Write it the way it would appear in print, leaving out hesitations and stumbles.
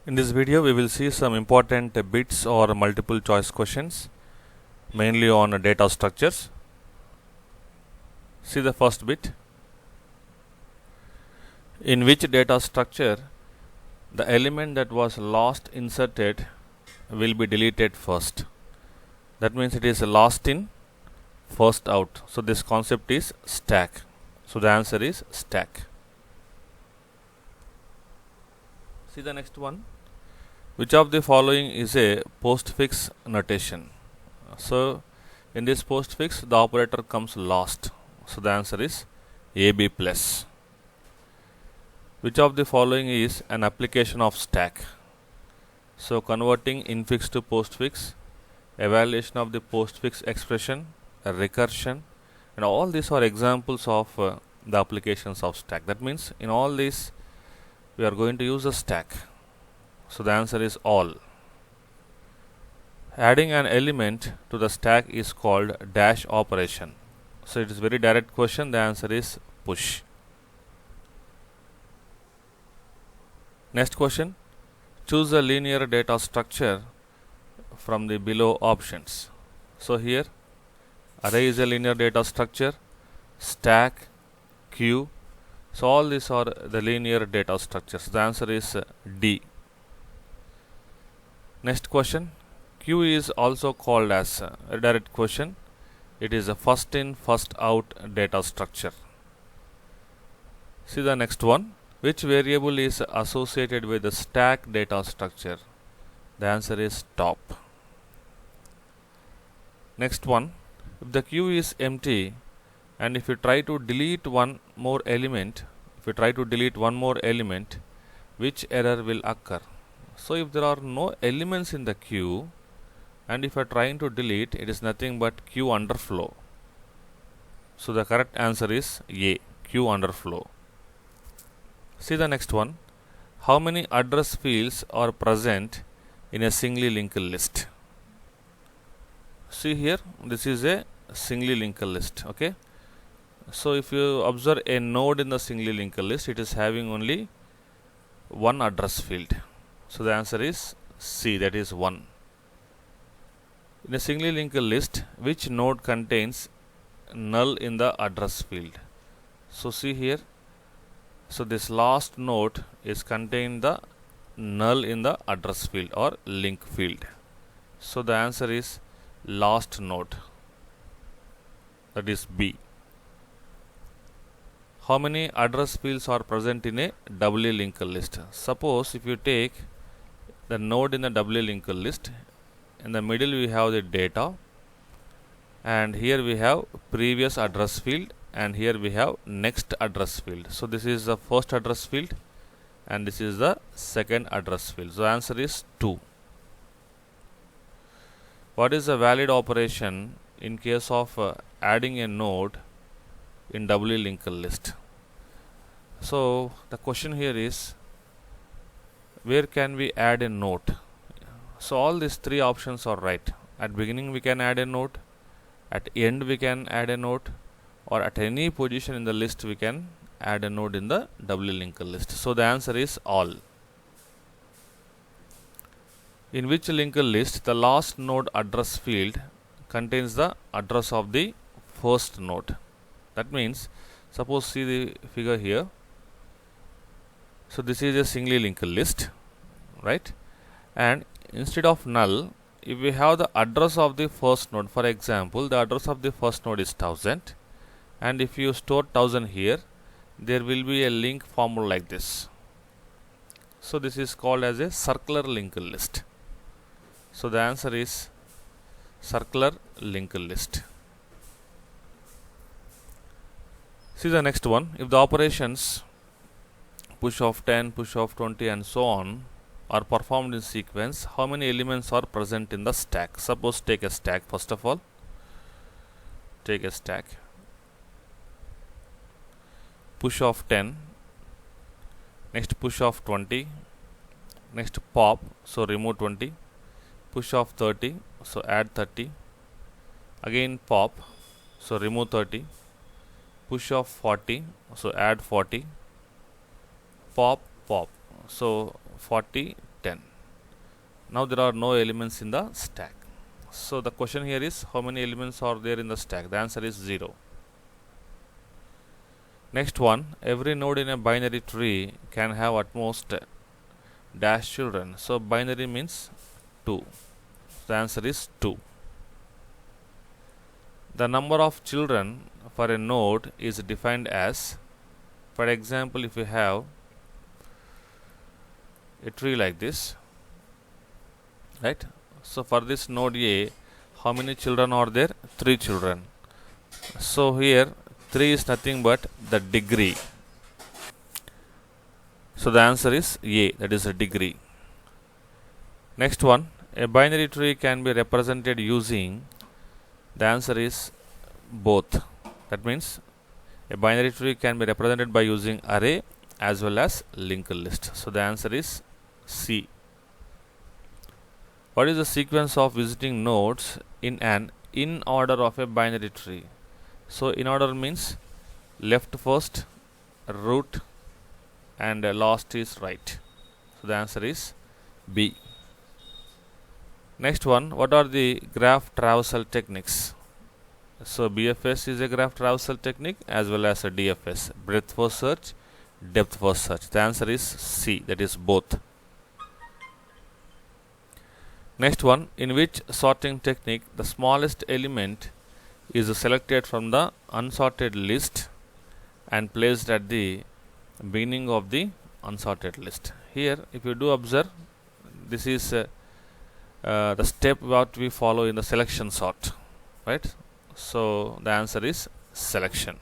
In this video, we will see some important bits or multiple choice questions, mainly on data structures. See the first bit. In which data structure the element that was last inserted will be deleted first? That means it is last in, first out. So this concept is stack. So the answer is stack. See the next one. Which of the following is a postfix notation? So in this postfix, the operator comes last. So the answer is AB plus. Which of the following is an application of stack? So converting infix to postfix, evaluation of the postfix expression, a recursion, and all these are examples of the applications of stack. That means in all these we are going to use a stack. So the answer is all. Adding an element to the stack is called dash operation. So it is very direct question. The answer is push. Next question. Choose a linear data structure from the below options. So here array is a linear data structure, stack, queue. So all these are the linear data structures. The answer is D. Next question. Queue is also called as a direct question. It is a first in, first out data structure. See the next one. Which variable is associated with the stack data structure? The answer is top. Next one. If the queue is empty and if you try to delete one more element, which error will occur? So if there are no elements in the queue and if you are trying to delete, it is nothing but queue underflow. So the correct answer is A, queue underflow. See the next one. How many address fields are present in a singly linked list? See here, this is a singly linked list. Okay. So if you observe a node in the singly linked list, it is having only one address field. So the answer is C, that is 1. In a singly linked list, which node contains null in the address field? So see here. So this last node is contain the null in the address field or link field. So the answer is last node, that is B. How many address fields are present in a doubly linked list? Suppose if you take the node in the doubly linked list, in the middle we have the data, and here we have previous address field, and here we have next address field. So this is the first address field and this is the second address field. So answer is 2. What is a valid operation in case of adding a node in doubly linked list? So the question here is, where can we add a node? So all these three options are right. At beginning we can add a node, at end we can add a node, or at any position in the list we can add a node in the doubly linked list. So the answer is all. In which linked list the last node address field contains the address of the first node? That means, suppose see the figure here. So this is a singly linked list, right? And instead of null, if we have the address of the first node, for example, the address of the first node is 1000, and if you store 1000 here, there will be a link formed like this. So this is called as a circular linked list. So the answer is circular linked list. See the next one. If the operations push of 10, push of 20 and so on are performed in sequence, how many elements are present in the stack? Suppose take a stack. First of all, take a stack. Push of 10, next push of 20, next pop, so remove 20, push of 30, so add 30, again pop, so remove 30, push of 40, so add 40, pop, pop, so 40 10. Now there are no elements in the stack. So the question here is, how many elements are there in the stack? The answer is 0. Next one, every node in a binary tree can have at most dash children. So binary means 2. The answer is 2. The number of children for a node is defined as, for example, if you have a tree like this, right? So for this node A, how many children are there? 3 children. So here 3 is nothing but the degree. So the answer is A, that is a degree. Next one, a binary tree can be represented using, the answer is both. That means a binary tree can be represented by using array as well as linked list. So the answer is C. What is the sequence of visiting nodes in an in order of a binary tree? So in order means left first, root, and last is right. So the answer is B. Next one, what are the graph traversal techniques? So BFS is a graph traversal technique as well as a DFS, breadth first search, depth first search. The answer is C, that is both. Next one, in which sorting technique the smallest element is selected from the unsorted list and placed at the beginning of the unsorted list. Here, if you do observe, this is the step what we follow in the selection sort, right? So the answer is selection.